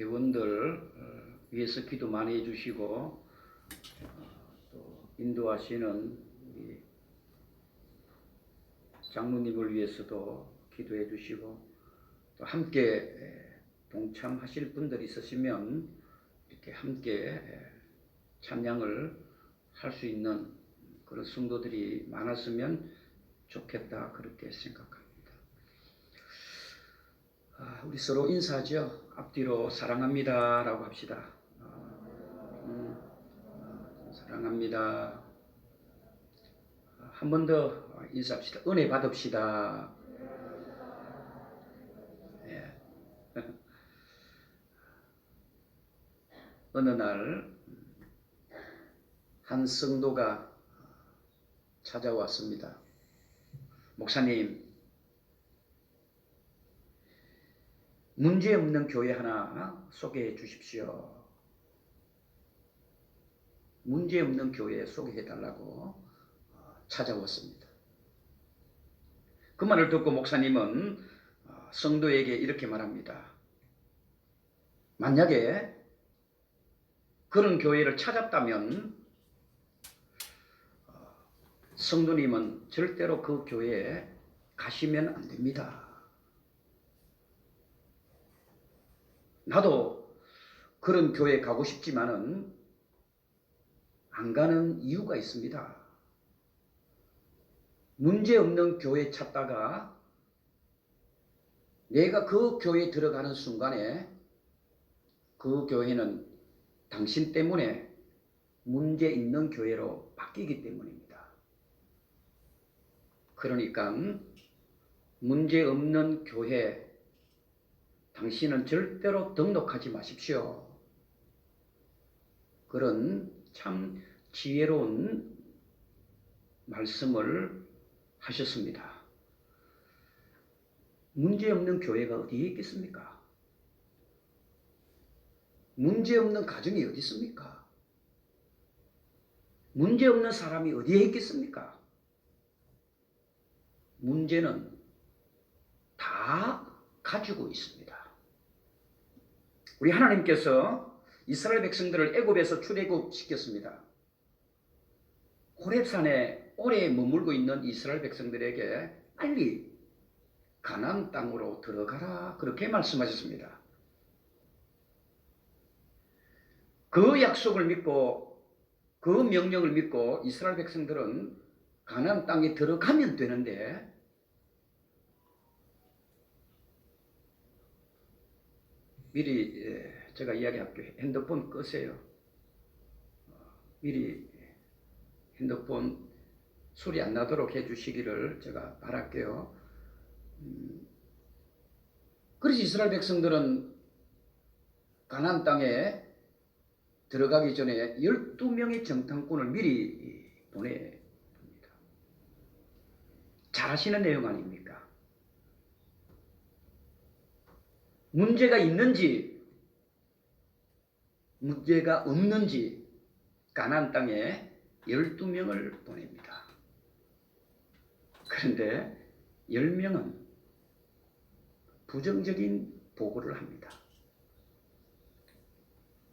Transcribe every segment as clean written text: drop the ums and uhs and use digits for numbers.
회원들 위해서 기도 많이 해주시고 또 인도하시는 우리 장로님을 위해서도 기도해 주시고 또 함께 동참하실 분들이 있으시면 이렇게 함께 찬양을 할 수 있는 그런 성도들이 많았으면 좋겠다 그렇게 생각합니다. 우리 서로 인사하죠. 앞뒤로 사랑합니다 라고 합시다. 사랑합니다. 한 번 더 인사합시다. 은혜 받읍시다. 예. 어느 날 한 성도가 찾아왔습니다. 목사님, 문제없는 교회 하나 소개해 주십시오. 문제없는 교회 소개해 달라고 찾아왔습니다. 그 말을 듣고 목사님은 성도에게 이렇게 말합니다. 만약에 그런 교회를 찾았다면 성도님은 절대로 그 교회에 가시면 안 됩니다. 나도 그런 교회에 가고 싶지만은 안 가는 이유가 있습니다. 문제없는 교회 찾다가 내가 그 교회에 들어가는 순간에 그 교회는 당신 때문에 문제 있는 교회로 바뀌기 때문입니다. 그러니까 문제없는 교회 당신은 절대로 등록하지 마십시오. 그런 참 지혜로운 말씀을 하셨습니다. 문제없는 교회가 어디에 있겠습니까? 문제없는 가정이 어디 있습니까? 문제없는 사람이 어디에 있겠습니까? 문제는 다 가지고 있습니다. 우리 하나님께서 이스라엘 백성들을 애굽에서 출애굽시켰습니다. 호렙산에 오래 머물고 있는 이스라엘 백성들에게 빨리 가나안 땅으로 들어가라 그렇게 말씀하셨습니다. 그 약속을 믿고 그 명령을 믿고 이스라엘 백성들은 가나안 땅에 들어가면 되는데 미리 제가 이야기할게요. 핸드폰 끄세요. 미리 핸드폰 소리 안 나도록 해주시기를 제가 바랄게요. 그래서 이스라엘 백성들은 가나안 땅에 들어가기 전에 12명의 정탐꾼을 미리 보내봅니다. 잘 아시는 내용 아닙니까? 문제가 있는지 문제가 없는지 가나안 땅에 12명을 보냅니다. 그런데 10명은 부정적인 보고를 합니다.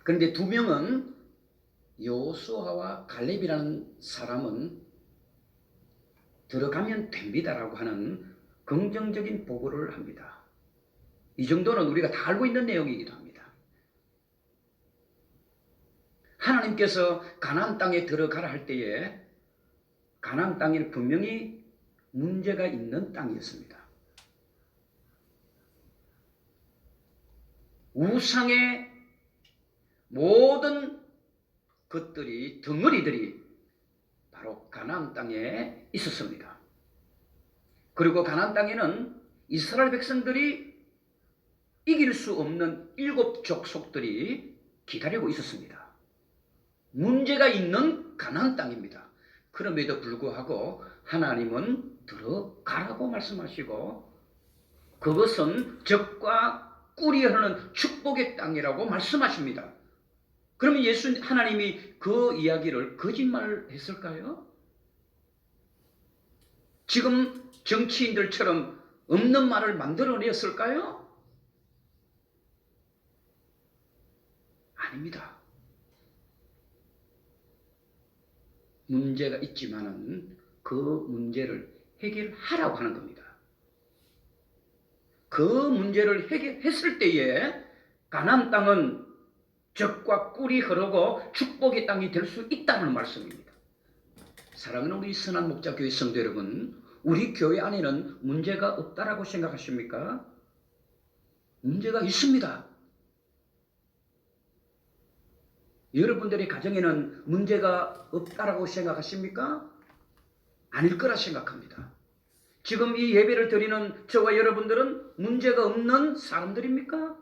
그런데 2명은 여호수아와 갈렙이라는 사람은 들어가면 됩니다라고 하는 긍정적인 보고를 합니다. 이 정도는 우리가 다 알고 있는 내용이기도 합니다. 하나님께서 가나안 땅에 들어가라 할 때에 가나안 땅에는 분명히 문제가 있는 땅이었습니다. 우상의 모든 것들이 덩어리들이 바로 가나안 땅에 있었습니다. 그리고 가나안 땅에는 이스라엘 백성들이 이길 수 없는 7 족속들이 기다리고 있었습니다. 문제가 있는 가나안 땅입니다. 그럼에도 불구하고 하나님은 들어가라고 말씀하시고 그것은 적과 꿀이 흐르는 축복의 땅이라고 말씀하십니다. 그러면 하나님이 그 이야기를 거짓말했을까요? 지금 정치인들처럼 없는 말을 만들어냈을까요? 아닙니다. 문제가 있지만은 그 문제를 해결하라고 하는 겁니다. 그 문제를 해결했을 때에 가나안 땅은 젖과 꿀이 흐르고 축복의 땅이 될 수 있다는 말씀입니다. 사랑하는 우리 선한 목자교회 성도 여러분, 우리 교회 안에는 문제가 없다라고 생각하십니까? 문제가 있습니다. 여러분들의 가정에는 문제가 없다라고 생각하십니까? 아닐 거라 생각합니다. 지금 이 예배를 드리는 저와 여러분들은 문제가 없는 사람들입니까?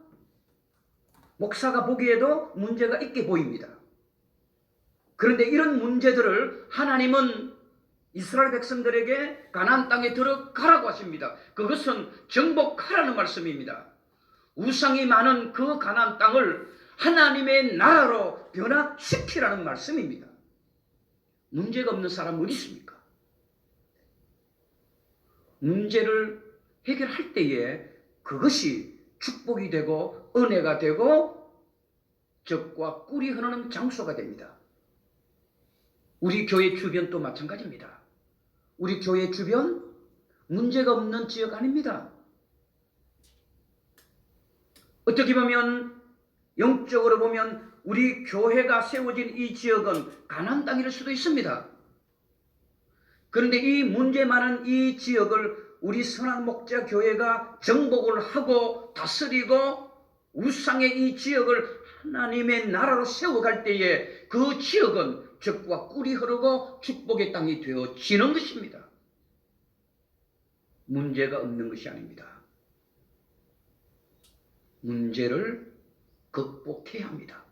목사가 보기에도 문제가 있게 보입니다. 그런데 이런 문제들을 하나님은 이스라엘 백성들에게 가나안 땅에 들어가라고 하십니다. 그것은 정복하라는 말씀입니다. 우상이 많은 그 가나안 땅을 하나님의 나라로 변화시키라는 말씀입니다. 문제가 없는 사람 어디 있습니까? 문제를 해결할 때에 그것이 축복이 되고 은혜가 되고 젖과 꿀이 흐르는 장소가 됩니다. 우리 교회 주변도 마찬가지입니다. 우리 교회 주변 문제가 없는 지역 아닙니다. 어떻게 보면 영적으로 보면 우리 교회가 세워진 이 지역은 가나안 땅일 수도 있습니다. 그런데 이 문제 많은 이 지역을 우리 선한 목자 교회가 정복을 하고 다스리고 우상의 이 지역을 하나님의 나라로 세워갈 때에 그 지역은 젖과 꿀이 흐르고 축복의 땅이 되어지는 것입니다. 문제가 없는 것이 아닙니다. 문제를 극복해야 합니다.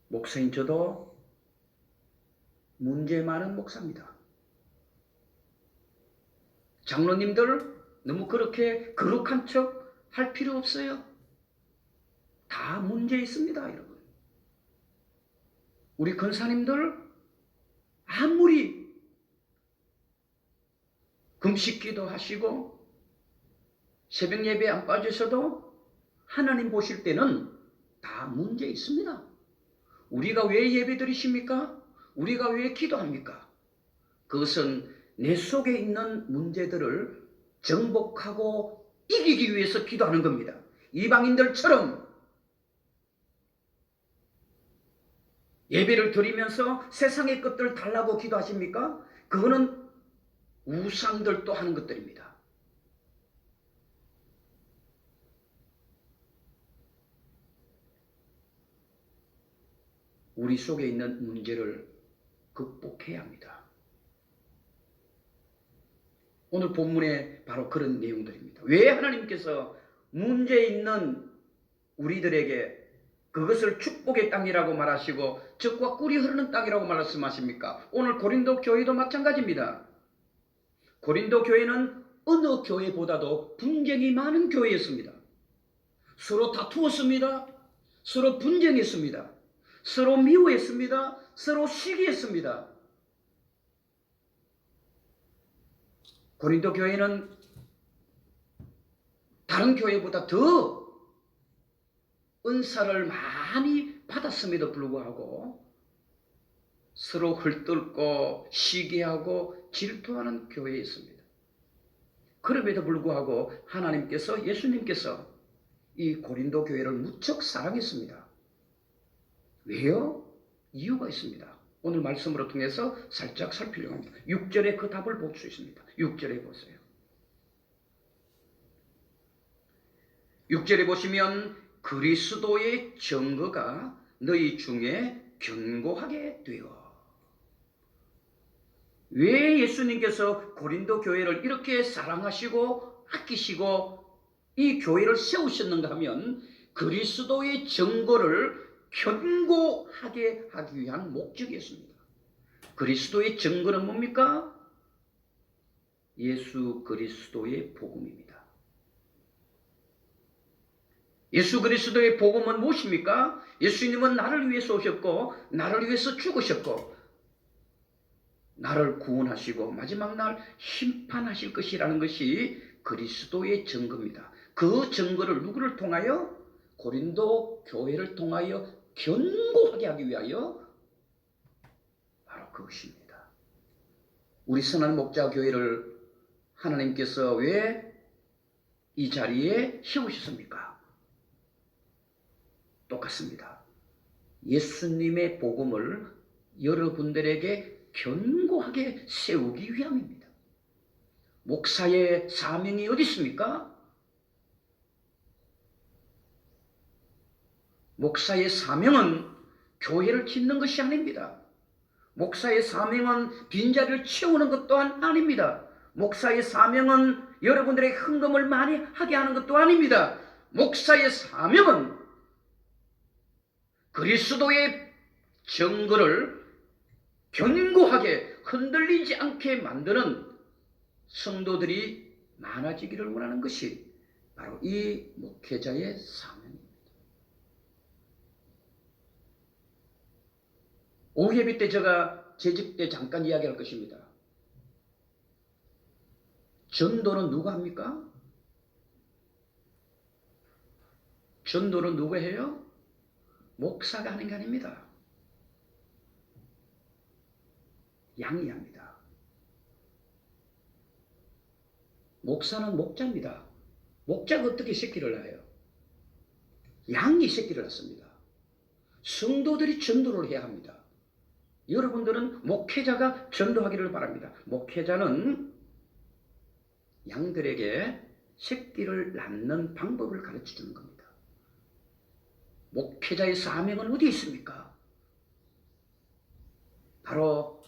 목사인 저도 문제 많은 목사입니다. 장로님들 너무 그렇게 거룩한 척 할 필요 없어요. 다 문제 있습니다, 여러분. 우리 권사님들 아무리 금식기도 하시고 새벽 예배 안 빠져서도 하나님 보실 때는 다 문제 있습니다. 우리가 왜 예배 드리십니까? 우리가 왜 기도합니까? 그것은 내 속에 있는 문제들을 정복하고 이기기 위해서 기도하는 겁니다. 이방인들처럼 예배를 드리면서 세상의 것들 달라고 기도하십니까? 그거는 우상들도 하는 것들입니다. 우리 속에 있는 문제를 극복해야 합니다. 오늘 본문에 바로 그런 내용들입니다. 왜 하나님께서 문제 있는 우리들에게 그것을 축복의 땅이라고 말하시고 젖과 꿀이 흐르는 땅이라고 말씀하십니까? 오늘 고린도 교회도 마찬가지입니다. 고린도 교회는 어느 교회보다도 분쟁이 많은 교회였습니다. 서로 다투었습니다. 서로 분쟁했습니다. 서로 미워했습니다. 서로 시기했습니다. 고린도 교회는 다른 교회보다 더 은사를 많이 받았음에도 불구하고 서로 헐뜯고 시기하고 질투하는 교회였습니다. 그럼에도 불구하고 하나님께서 예수님께서 이 고린도 교회를 무척 사랑했습니다. 왜요? 이유가 있습니다. 오늘 말씀으로 통해서 살짝 살피려고 합니다. 6절에 그 답을 볼 수 있습니다. 6절에 보세요. 6절에 보시면 그리스도의 증거가 너희 중에 견고하게 되어. 왜 예수님께서 고린도 교회를 이렇게 사랑하시고 아끼시고 이 교회를 세우셨는가 하면 그리스도의 증거를 견고하게 하기 위한 목적이었습니다. 그리스도의 증거는 뭡니까? 예수 그리스도의 복음입니다. 예수 그리스도의 복음은 무엇입니까? 예수님은 나를 위해서 오셨고 나를 위해서 죽으셨고 나를 구원하시고 마지막 날 심판하실 것이라는 것이 그리스도의 증거입니다. 그 증거를 누구를 통하여? 고린도 교회를 통하여 견고하게 하기 위하여 바로 그것입니다. 우리 선한 목자 교회를 하나님께서 왜 이 자리에 세우셨습니까? 똑같습니다. 예수님의 복음을 여러분들에게 견고하게 세우기 위함입니다. 목사의 사명이 어디 있습니까? 목사의 사명은 교회를 짓는 것이 아닙니다. 목사의 사명은 빈자리를 채우는 것 또한 아닙니다. 목사의 사명은 여러분들의 헌금을 많이 하게 하는 것도 아닙니다. 목사의 사명은 그리스도의 증거를 견고하게 흔들리지 않게 만드는 성도들이 많아지기를 원하는 것이 바로 이 목회자의 사명입니다. 오후 예배 때 제가 재직 때 잠깐 이야기할 것입니다. 전도는 누가 합니까? 전도는 누가 해요? 목사가 하는 게 아닙니다. 양이 합니다. 목사는 목자입니다. 목자가 어떻게 새끼를 낳아요? 양이 새끼를 낳습니다. 성도들이 전도를 해야 합니다. 여러분들은 목회자가 전도하기를 바랍니다. 목회자는 양들에게 새끼를 낳는 방법을 가르쳐 주는 겁니다. 목회자의 사명은 어디에 있습니까? 바로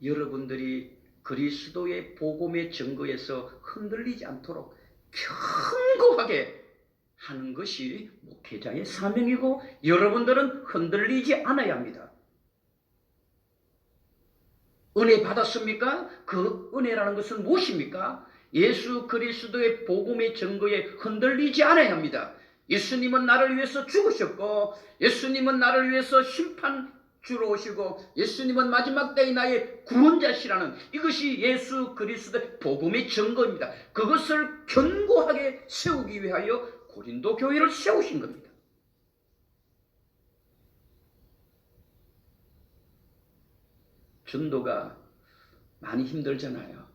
여러분들이 그리스도의 복음의 증거에서 흔들리지 않도록 견고하게 하는 것이 목회자의 사명이고 여러분들은 흔들리지 않아야 합니다. 은혜 받았습니까? 그 은혜라는 것은 무엇입니까? 예수 그리스도의 복음의 증거에 흔들리지 않아야 합니다. 예수님은 나를 위해서 죽으셨고 예수님은 나를 위해서 심판주로 오시고 예수님은 마지막 때의 나의 구원자시라는 이것이 예수 그리스도의 복음의 증거입니다. 그것을 견고하게 세우기 위하여 고린도 교회를 세우신 겁니다. 전도가 많이 힘들잖아요.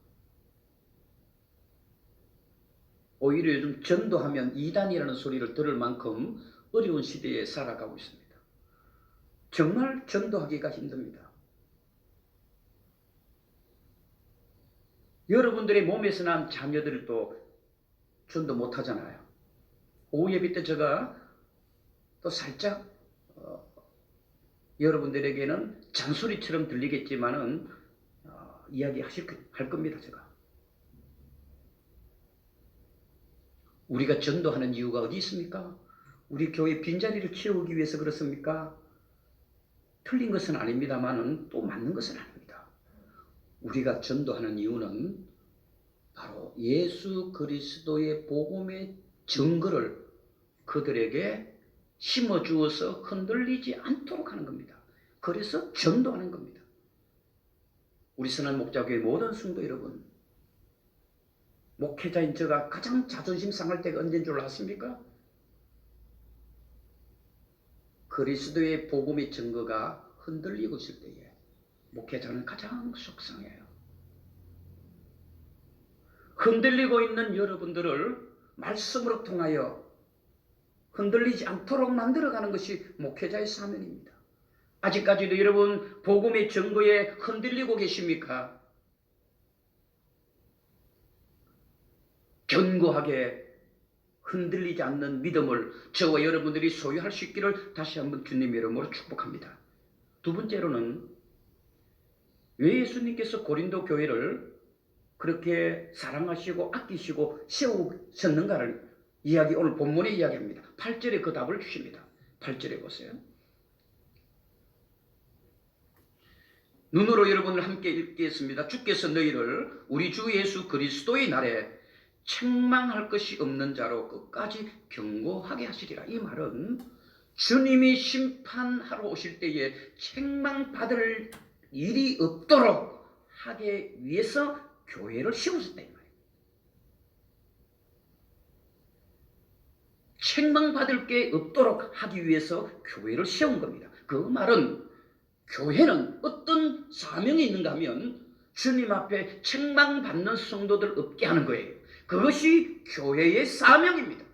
오히려 요즘 전도하면 이단이라는 소리를 들을 만큼 어려운 시대에 살아가고 있습니다. 정말 전도하기가 힘듭니다. 여러분들의 몸에서 난 자녀들을 또 전도 못하잖아요. 오후 예배 때 제가 또 살짝 여러분들에게는 잔소리처럼 들리겠지만은 이야기할 겁니다. 제가 우리가 전도하는 이유가 어디 있습니까? 우리 교회 빈자리를 채우기 위해서 그렇습니까? 틀린 것은 아닙니다만은 또 맞는 것은 아닙니다. 우리가 전도하는 이유는 바로 예수 그리스도의 복음의 증거를 그들에게 심어주어서 흔들리지 않도록 하는 겁니다. 그래서 전도하는 겁니다. 우리 선한 목자교회 모든 성도 여러분, 목회자인 제가 가장 자존심 상할 때가 언제인 줄 아십니까? 그리스도의 복음의 증거가 흔들리고 있을 때에 목회자는 가장 속상해요. 흔들리고 있는 여러분들을 말씀으로 통하여 흔들리지 않도록 만들어가는 것이 목회자의 사명입니다. 아직까지도 여러분 복음의 증거에 흔들리고 계십니까? 견고하게 흔들리지 않는 믿음을 저와 여러분들이 소유할 수 있기를 다시 한번 주님의 이름으로 축복합니다. 두 번째로는 왜 예수님께서 고린도 교회를 그렇게 사랑하시고 아끼시고 세우셨는가를 오늘 본문에 이야기합니다. 8절에 그 답을 주십니다. 8절에 보세요. 눈으로 여러분을 함께 읽겠습니다. 주께서 너희를 우리 주 예수 그리스도의 날에 책망할 것이 없는 자로 끝까지 경고하게 하시리라. 이 말은 주님이 심판하러 오실 때에 책망받을 일이 없도록 하기 위해서 교회를 세우셨다 이 말이에요. 책망받을 게 없도록 하기 위해서 교회를 세운 겁니다. 그 말은 교회는 어떤 사명이 있는가 하면 주님 앞에 책망받는 성도들 없게 하는 거예요. 그것이 교회의 사명입니다.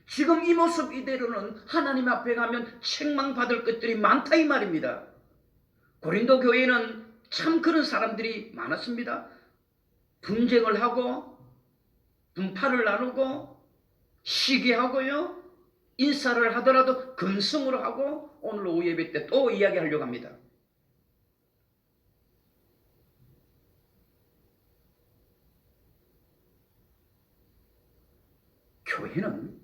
지금 이 모습 이대로는 하나님 앞에 가면 책망받을 것들이 많다 이 말입니다. 고린도 교회는 참 그런 사람들이 많았습니다. 분쟁을 하고 분파를 나누고 시기하고요. 인사를 하더라도 근성으로 하고 오늘 오후 예배 때 또 이야기하려고 합니다. 교회는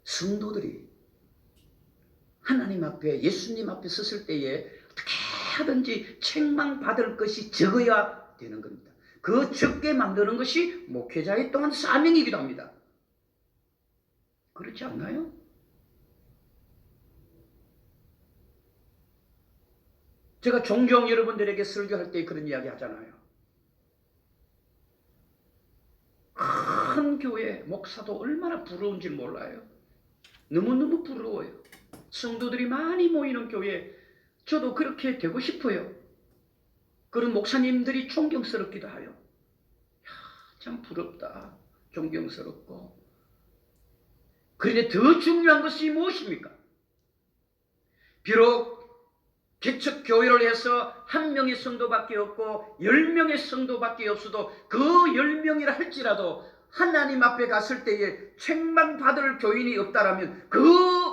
성도들이 하나님 앞에 예수님 앞에 섰을 때에 어떻게 하든지 책망받을 것이 적어야 되는 겁니다. 그 적게 만드는 것이 목회자의 또한 사명이기도 합니다. 그렇지 않나요? 제가 종종 여러분들에게 설교할 때 그런 이야기 하잖아요. 큰 교회 목사도 얼마나 부러운지 몰라요. 너무너무 부러워요. 성도들이 많이 모이는 교회 저도 그렇게 되고 싶어요. 그런 목사님들이 존경스럽기도 해요. 참 부럽다. 존경스럽고. 그런데 더 중요한 것이 무엇입니까? 비록 개척교회를 해서 한 명의 성도밖에 없고 10명의 성도밖에 없어도 그 10명이라 할지라도 하나님 앞에 갔을 때에 책망받을 교인이 없다라면 그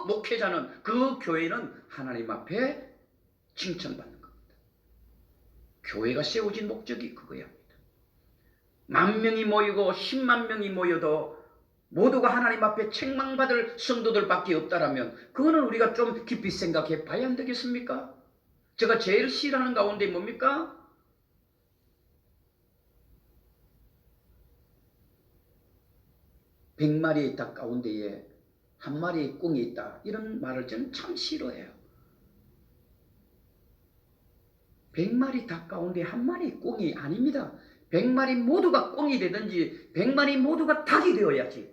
목회자는 그 교회는 하나님 앞에 칭찬받는 겁니다. 교회가 세워진 목적이 그거야. 10,000명이 모이고 10만 명이 모여도 모두가 하나님 앞에 책망받을 성도들밖에 없다라면 그거는 우리가 좀 깊이 생각해 봐야 안 되겠습니까? 제가 제일 싫어하는 가운데 뭡니까? 백마리의 닭 가운데에 한 마리의 꽁이 있다. 이런 말을 저는 참 싫어해요. 100마리 닭 가운데 한 마리의 꽁이 아닙니다. 100마리 모두가 꽁이 되든지 100마리 모두가 닭이 되어야지.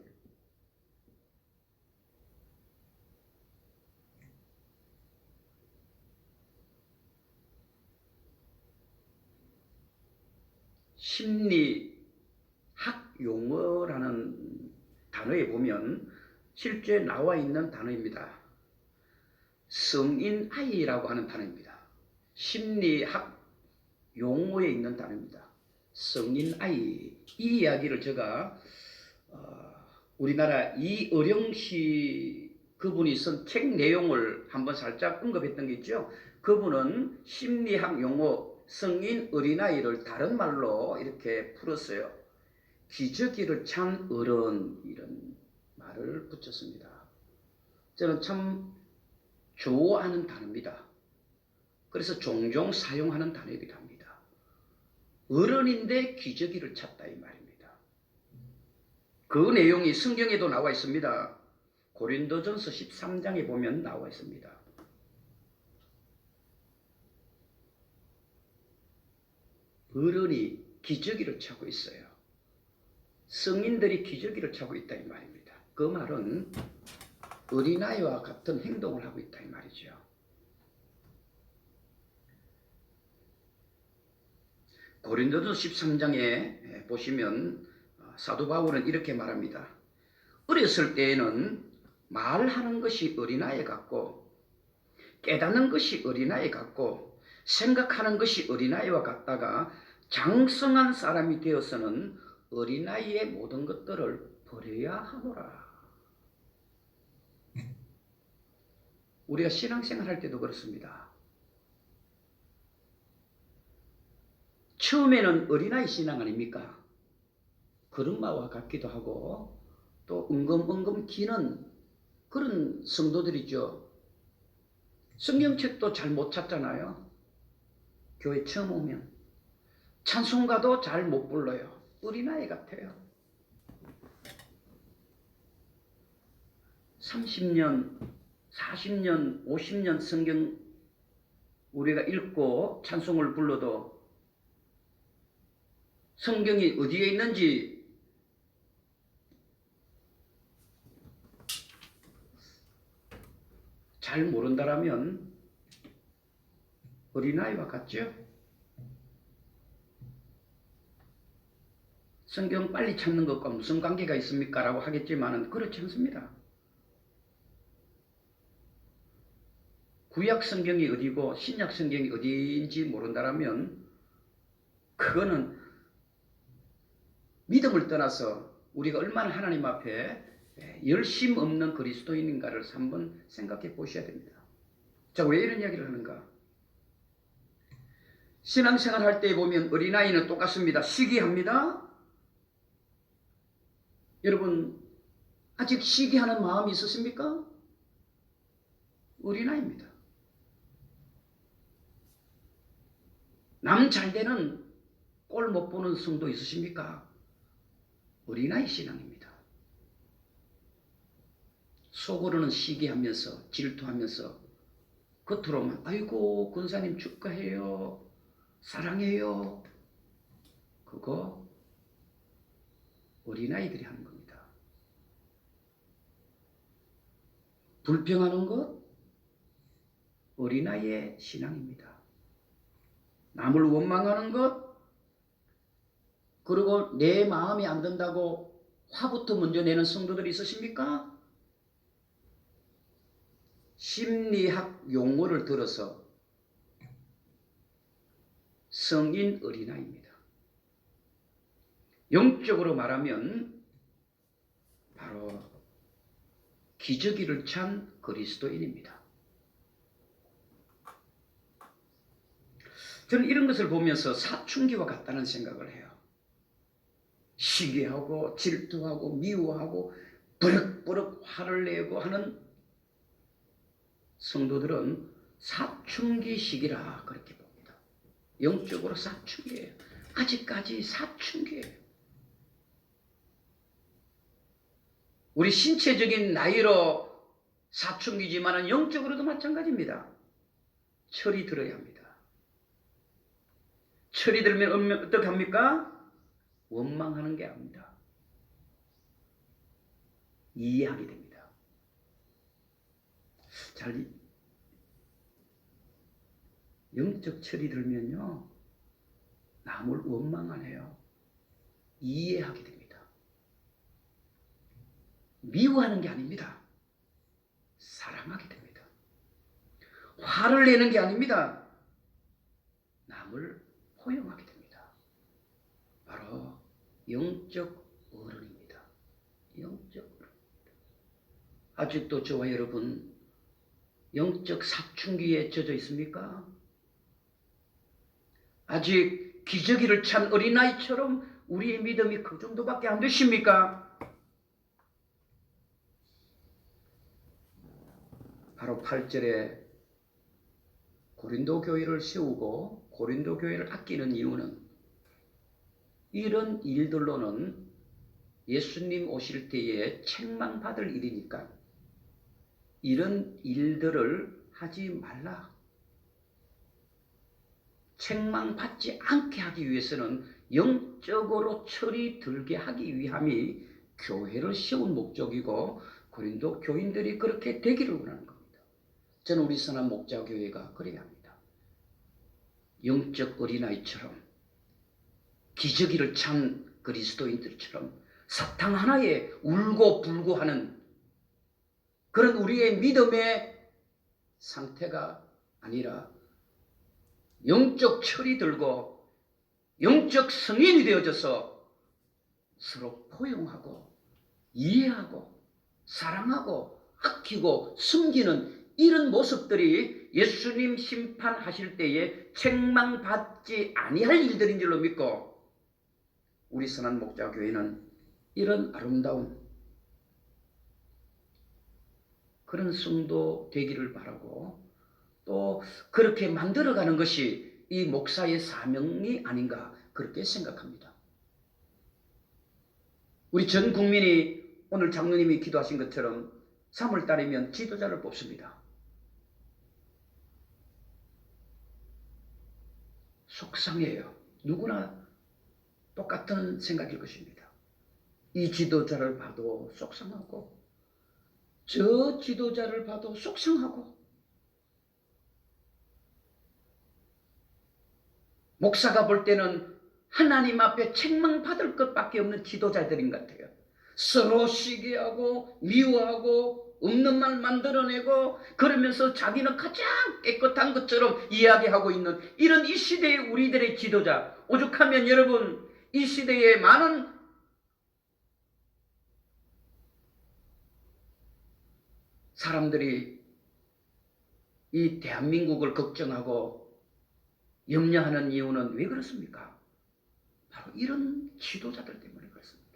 심리학 용어라는 단어에 보면 실제 나와 있는 단어입니다. 성인 아이라고 하는 단어입니다. 심리학 용어에 있는 단어입니다. 성인 아이. 이 이야기를 제가 우리나라 이어령씨 그분이 쓴 책 내용을 한번 살짝 언급했던 게 있죠. 그분은 심리학 용어 성인 어린아이를 다른 말로 이렇게 풀었어요. 기저귀를 찬 어른 이런 말을 붙였습니다. 저는 참 좋아하는 단어입니다. 그래서 종종 사용하는 단어이기도 합니다. 어른인데 기저귀를 찼다 이 말입니다. 그 내용이 성경에도 나와 있습니다. 고린도전서 13장에 보면 나와 있습니다. 어른이 기저귀를 차고 있어요. 성인들이 기저귀를 차고 있다 이 말입니다. 그 말은 어린아이와 같은 행동을 하고 있다 이 말이죠. 고린도전서 13장에 보시면 사도 바울은 이렇게 말합니다. 어렸을 때에는 말하는 것이 어린아이 같고 깨닫는 것이 어린아이 같고 생각하는 것이 어린아이와 같다가 장성한 사람이 되어서는 어린아이의 모든 것들을 버려야 하노라. 우리가 신앙생활 할 때도 그렇습니다. 처음에는 어린아이 신앙 아닙니까? 그런 마와 같기도 하고 또 엉금엉금 기는 그런 성도들이죠. 성경책도 잘 못 찾잖아요. 교회 처음 오면 찬송가도 잘 못 불러요. 어린아이 같아요. 30년, 40년, 50년 성경 우리가 읽고 찬송을 불러도 성경이 어디에 있는지 잘 모른다라면 어린아이와 같죠? 성경 빨리 찾는 것과 무슨 관계가 있습니까? 라고 하겠지만 그렇지 않습니다. 구약 성경이 어디고 신약 성경이 어디인지 모른다라면 그거는 믿음을 떠나서 우리가 얼마나 하나님 앞에 열심 없는 그리스도인인가를 한번 생각해 보셔야 됩니다. 자, 왜 이런 이야기를 하는가? 신앙생활 할 때 보면 어린아이는 똑같습니다. 시기합니다. 여러분 아직 시기하는 마음이 있으십니까? 어린아이입니다. 남 잘되는 꼴 못 보는 성도 있으십니까? 어린아이 신앙입니다. 속으로는 시기하면서 질투하면서 겉으로만 아이고 권사님 축하해요. 사랑해요. 그거 어린아이들이 하는 겁니다. 불평하는 것 어린아이의 신앙입니다. 남을 원망하는 것 그리고 내 마음이 안 든다고 화부터 먼저 내는 성도들이 있으십니까? 심리학 용어를 들어서 성인 어린아이입니다. 영적으로 말하면 바로 기저귀를 찬 그리스도인입니다. 저는 이런 것을 보면서 사춘기와 같다는 생각을 해요. 시기하고 질투하고 미워하고 버럭버럭 화를 내고 하는 성도들은 사춘기 시기라 그렇게 봅니다. 영적으로 사춘기예요. 아직까지 사춘기예요. 우리 신체적인 나이로 사춘기지만 영적으로도 마찬가지입니다. 철이 들어야 합니다. 철이 들면 어떻게 합니까? 원망하는 게 아닙니다. 이해하게 됩니다. 영적 철이 들면요. 남을 원망 안 해요. 이해하게 됩니다. 미워하는 게 아닙니다. 사랑하게 됩니다. 화를 내는 게 아닙니다. 남을 포용하게 됩니다. 바로 영적 어른입니다. 영적 어른. 아직도 저와 여러분 영적 사춘기에 젖어 있습니까? 아직 기저귀를 찬 어린아이처럼 우리의 믿음이 그 정도밖에 안 되십니까? 바로 8절에 고린도 교회를 세우고 고린도 교회를 아끼는 이유는 이런 일들로는 예수님 오실 때에 책망받을 일이니까 이런 일들을 하지 말라. 책망받지 않게 하기 위해서는 영적으로 철이 들게 하기 위함이 교회를 세운 목적이고 고린도 교인들이 그렇게 되기를 원하는 겁니다. 저는 우리 선한 목자교회가 그래야 합니다. 영적 어린아이처럼 기저귀를 찬 그리스도인들처럼 사탕 하나에 울고 불고 하는 그런 우리의 믿음의 상태가 아니라 영적 철이 들고 영적 성인이 되어져서 서로 포용하고 이해하고 사랑하고 아끼고 숨기는 이런 모습들이 예수님 심판하실 때에 책망받지 아니할 일들인 줄로 믿고 우리 선한 목자교회는 이런 아름다운 그런 성도 되기를 바라고 또 그렇게 만들어가는 것이 이 목사의 사명이 아닌가 그렇게 생각합니다. 우리 전 국민이 오늘 장로님이 기도하신 것처럼 3월달이면 지도자를 뽑습니다. 속상해요. 누구나 똑같은 생각일 것입니다. 이 지도자를 봐도 속상하고 저 지도자를 봐도 속상하고 목사가 볼 때는 하나님 앞에 책망받을 것밖에 없는 지도자들인 것 같아요. 서로 시기하고 미워하고 없는 말 만들어내고 그러면서 자기는 가장 깨끗한 것처럼 이야기하고 있는 이런 이 시대의 우리들의 지도자. 오죽하면 여러분, 이 시대에 많은 사람들이 이 대한민국을 걱정하고 염려하는 이유는 왜 그렇습니까? 바로 이런 지도자들 때문에 그렇습니다.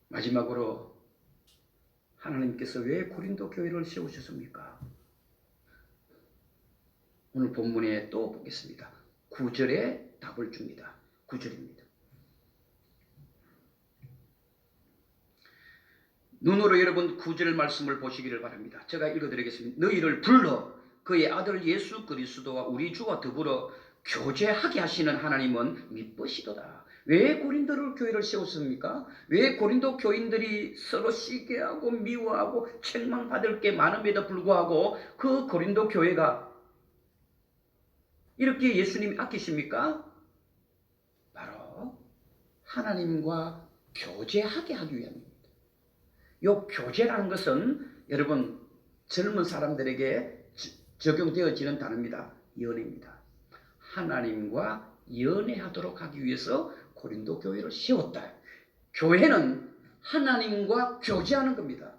마지막으로 하나님께서 왜 고린도 교회를 세우셨습니까? 오늘 본문에 또 보겠습니다. 9절에 답을 줍니다. 9절입니다. 눈으로 여러분 9절 말씀을 보시기를 바랍니다. 제가 읽어드리겠습니다. 너희를 불러 그의 아들 예수 그리스도와 우리 주와 더불어 교제하게 하시는 하나님은 미쁘시도다. 왜 고린도 교회를 세웠습니까? 왜 고린도 교인들이 서로 시기하고 미워하고 책망받을 게 많음에도 불구하고 그 고린도 교회가 이렇게 예수님이 아끼십니까? 바로 하나님과 교제하게 하기 위함입니다. 이 교제라는 것은 여러분 젊은 사람들에게 적용되어지는 단어입니다. 연애입니다. 하나님과 연애하도록 하기 위해서 고린도 교회를 세웠다. 교회는 하나님과 교제하는 겁니다.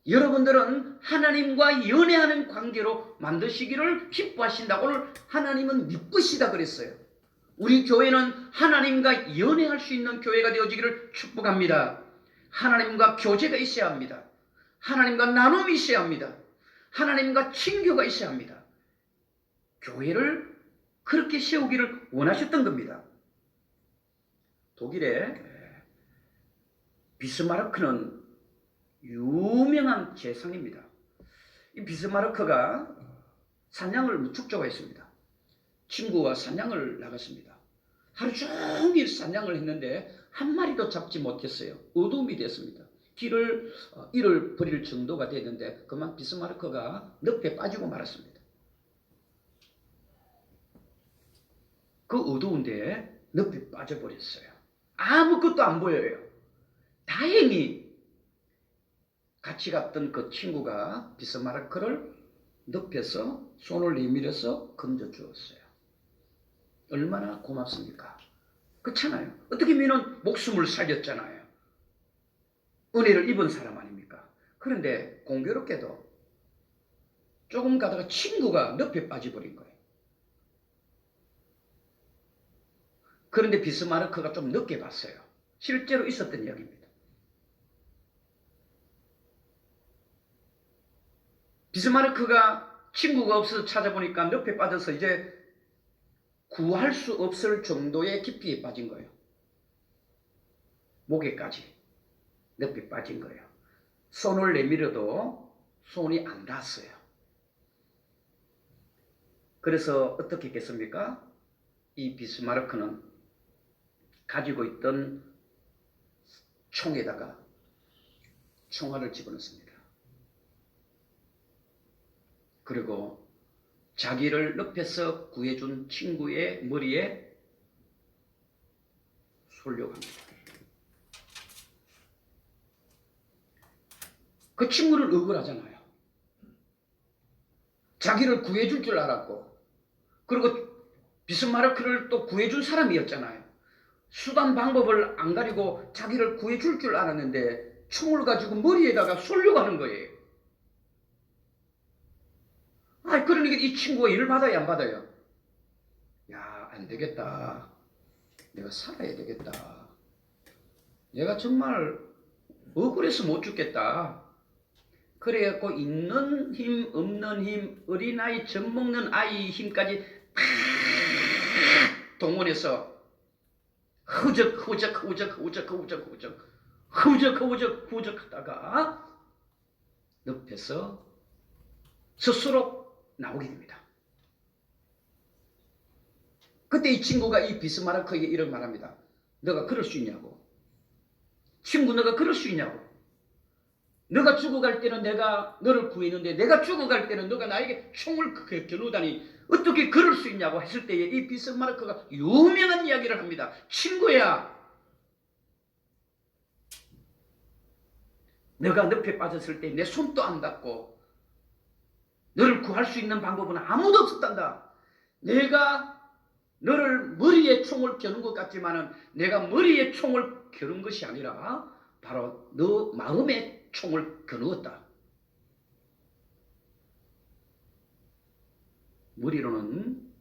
여러분들은 하나님과 연애하는 관계로 만드시기를 기뻐하신다. 오늘 하나님은 미쁘시다 그랬어요. 우리 교회는 하나님과 연애할 수 있는 교회가 되어지기를 축복합니다. 하나님과 교제가 있어야 합니다. 하나님과 나눔이 있어야 합니다. 하나님과 친교가 있어야 합니다. 교회를 그렇게 세우기를 원하셨던 겁니다. 독일의 비스마르크는 유명한 재상입니다. 이 비스마르크가 사냥을 무척 좋아했습니다. 친구와 사냥을 나갔습니다. 하루 종일 사냥을 했는데 한 마리도 잡지 못했어요. 어둠이 됐습니다. 길을 잃어버릴 정도가 됐는데 그만 비스마르크가 늪에 빠지고 말았습니다. 그 어두운데 늪에 빠져버렸어요. 아무것도 안 보여요. 다행히 같이 갔던 그 친구가 비스마르크를 늪에서 손을 내밀어서 건져 주었어요. 얼마나 고맙습니까? 그렇잖아요. 어떻게 보면 목숨을 살렸잖아요. 은혜를 입은 사람 아닙니까? 그런데 공교롭게도 조금 가다가 친구가 늪에 빠져버린 거예요. 그런데 비스마르크가 좀 늦게 봤어요. 실제로 있었던 이야기입니다. 비스마르크가 친구가 없어서 찾아보니까 늪에 빠져서 이제 구할 수 없을 정도의 깊이에 빠진 거예요. 목에까지 늪에 빠진 거예요. 손을 내밀어도 손이 안 닿았어요. 그래서 어떻게 했겠습니까? 이 비스마르크는 가지고 있던 총에다가 총알을 집어넣습니다. 그리고 자기를 늪에서 구해준 친구의 머리에 쏠려갑니다. 그 친구는 억울하잖아요. 자기를 구해줄 줄 알았고 그리고 비스마르크를 또 구해준 사람이었잖아요. 수단 방법을 안 가리고 자기를 구해줄 줄 알았는데 총을 가지고 머리에다가 쏠려가는 거예요. 그러니까 이 친구가 일을 받아야 안 받아요? 야, 안 되겠다. 내가 살아야 되겠다. 내가 정말 억울해서 못 죽겠다. 그래갖고 있는 힘, 없는 힘, 어린아이, 젖먹는 아이 힘까지 다 동원해서 흐적 하다가 늪에서 스스로 나오게 됩니다. 그때 이 친구가 이 비스마르크에게 이런 말합니다. 너가 그럴 수 있냐고. 친구 너가 그럴 수 있냐고. 너가 죽어갈 때는 내가 너를 구했는데 내가 죽어갈 때는 너가 나에게 총을 겨누다니 어떻게 그럴 수 있냐고 했을 때에 이 비스마르크가 유명한 이야기를 합니다. 친구야, 너가 늪에 빠졌을 때 내 손도 안 닿고 너를 구할 수 있는 방법은 아무도 없었단다. 내가 너를 머리에 총을 겨눈 것 같지만은 내가 머리에 총을 겨눈 것이 아니라 바로 너 마음에 총을 겨누었다. 머리로는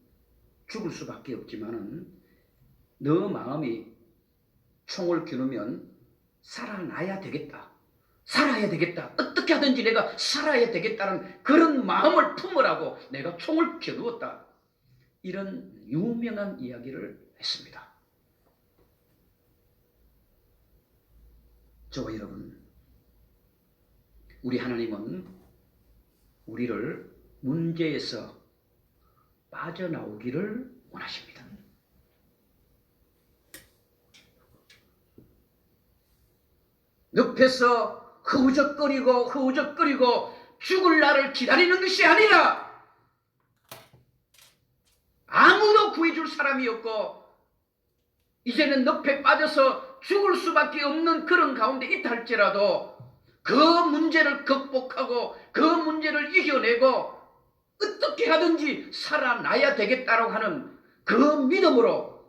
죽을 수밖에 없지만은 너 마음이 총을 겨누면 살아나야 되겠다. 살아야 되겠다. 어떻게 하든지 내가 살아야 되겠다는 그런 마음을 품으라고 내가 총을 겨누었다. 이런 유명한 이야기를 했습니다. 저와 여러분, 우리 하나님은 우리를 문제에서 빠져나오기를 원하십니다. 늪에서 허우적거리고 죽을 날을 기다리는 것이 아니라 아무도 구해줄 사람이 없고 이제는 늪에 빠져서 죽을 수밖에 없는 그런 가운데 있다 할지라도 그 문제를 극복하고 그 문제를 이겨내고 어떻게 하든지 살아나야 되겠다고 하는 그 믿음으로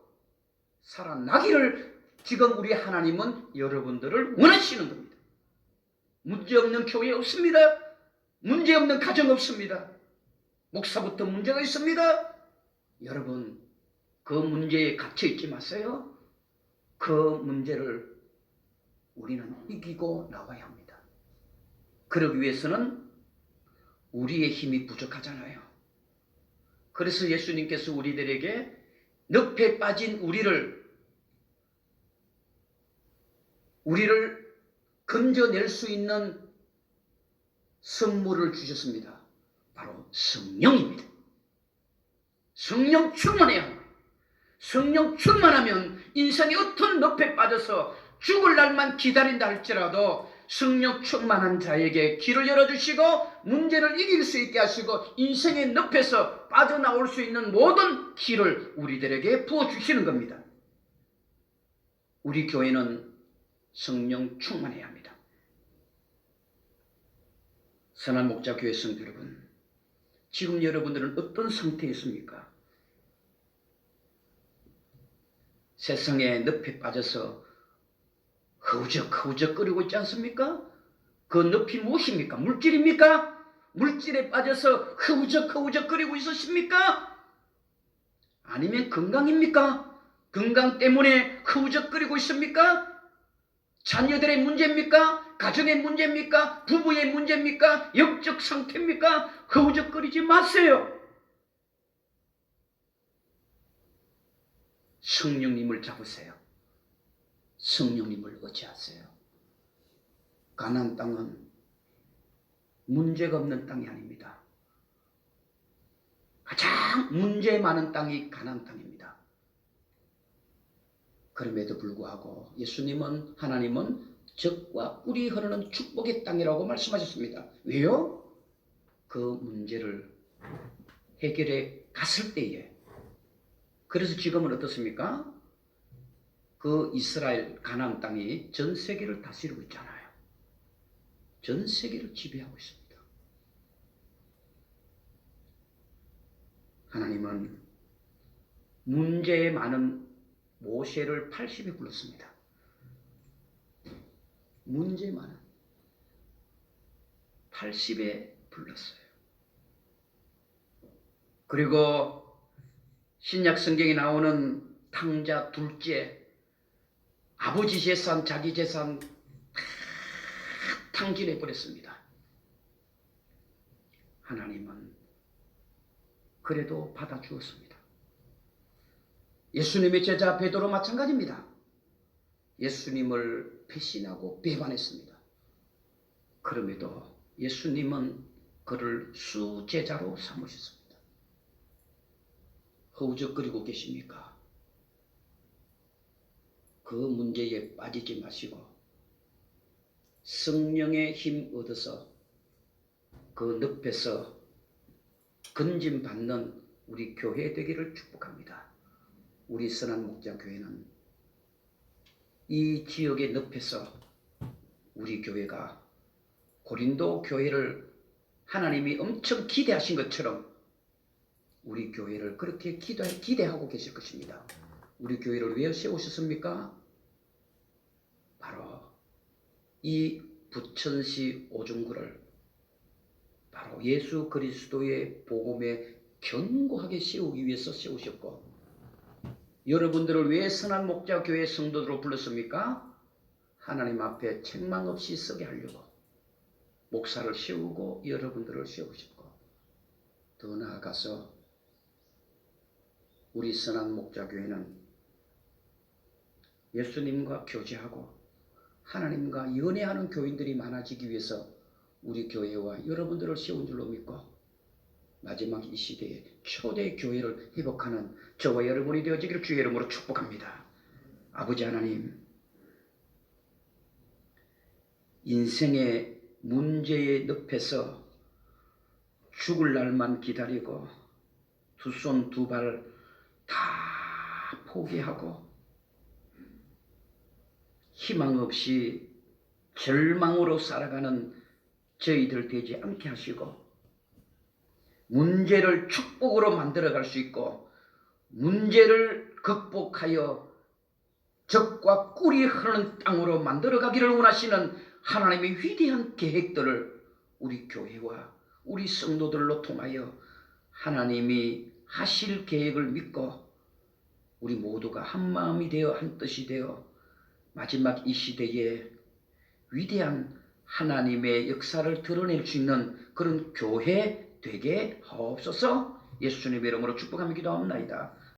살아나기를 지금 우리 하나님은 여러분들을 원하시는 겁니다. 문제없는 교회 없습니다. 문제없는 가정 없습니다. 목사부터 문제가 있습니다. 여러분, 그 문제에 갇혀 있지 마세요. 그 문제를 우리는 이기고 나와야 합니다. 그러기 위해서는 우리의 힘이 부족하잖아요. 그래서 예수님께서 우리들에게 늪에 빠진 우리를 건져낼 수 있는 선물을 주셨습니다. 바로 성령입니다. 성령 충만해야 합니다. 성령 충만하면 인생의 어떤 늪에 빠져서 죽을 날만 기다린다 할지라도 성령 충만한 자에게 길을 열어주시고 문제를 이길 수 있게 하시고 인생의 늪에서 빠져나올 수 있는 모든 길을 우리들에게 부어주시는 겁니다. 우리 교회는 성령 충만해야 합니다. 선한 목자 교회 성도 여러분, 지금 여러분들은 어떤 상태에 있습니까? 세상의 늪에 빠져서 허우적거리고 있지 않습니까? 그 늪이 무엇입니까? 물질입니까? 물질에 빠져서 허우적거리고 있으십니까? 아니면 건강입니까? 건강 때문에 허우적거리고 있습니까? 자녀들의 문제입니까? 가정의 문제입니까? 부부의 문제입니까? 영적 상태입니까? 허우적거리지 마세요. 성령님을 잡으세요. 성령님을 의지하세요. 가나안 땅은 문제가 없는 땅이 아닙니다. 가장 문제 많은 땅이 가나안 땅입니다. 그럼에도 불구하고 예수님은, 하나님은 적과 꿀이 흐르는 축복의 땅이라고 말씀하셨습니다. 왜요? 그 문제를 해결해 갔을 때에. 그래서 지금은 어떻습니까? 그 이스라엘 가나안 땅이 전 세계를 다스리고 있잖아요. 전 세계를 지배하고 있습니다. 하나님은 문제에 많은 모세를 80에 불렀습니다. 문제 많은 80에 불렀어요. 그리고 신약 성경에 나오는 탕자 둘째, 아버지 재산, 자기 재산 다 탕진해 버렸습니다. 하나님은 그래도 받아주었습니다. 예수님의 제자 베드로 마찬가지입니다. 예수님을 배신하고 배반했습니다. 그럼에도 예수님은 그를 수제자로 삼으셨습니다. 허우적거리고 계십니까? 그 문제에 빠지지 마시고 성령의 힘 얻어서 그 늪에서 건짐 받는 우리 교회 되기를 축복합니다. 우리 선한 목자 교회는 이 지역의 늪에서 우리 교회가 고린도 교회를 하나님이 엄청 기대하신 것처럼 우리 교회를 그렇게 기대하고 계실 것입니다. 우리 교회를 왜 세우셨습니까? 바로 이 부천시 오중구를 바로 예수 그리스도의 복음에 견고하게 세우기 위해서 세우셨고, 여러분들을 왜 선한 목자 교회 성도들로 불렀습니까? 하나님 앞에 책망 없이 서게 하려고 목사를 세우고 여러분들을 세우셨고, 더 나아가서 우리 선한 목자 교회는 예수님과 교제하고 하나님과 연애하는 교인들이 많아지기 위해서 우리 교회와 여러분들을 세운 줄로 믿고 마지막 이 시대에 초대 교회를 회복하는 저와 여러분이 되어지기를 주의 이름으로 축복합니다. 아버지 하나님, 인생의 문제의 늪에서 죽을 날만 기다리고 두 손 두 발 다 포기하고 희망 없이 절망으로 살아가는 저희들 되지 않게 하시고, 문제를 축복으로 만들어갈 수 있고 문제를 극복하여 적과 꿀이 흐르는 땅으로 만들어가기를 원하시는 하나님의 위대한 계획들을 우리 교회와 우리 성도들로 통하여 하나님이 하실 계획을 믿고 우리 모두가 한 마음이 되어 한 뜻이 되어 마지막 이 시대에 위대한 하나님의 역사를 드러낼 수 있는 그런 교회 되게 하옵소서. 예수님의 이름으로 축복하며 기도합니다.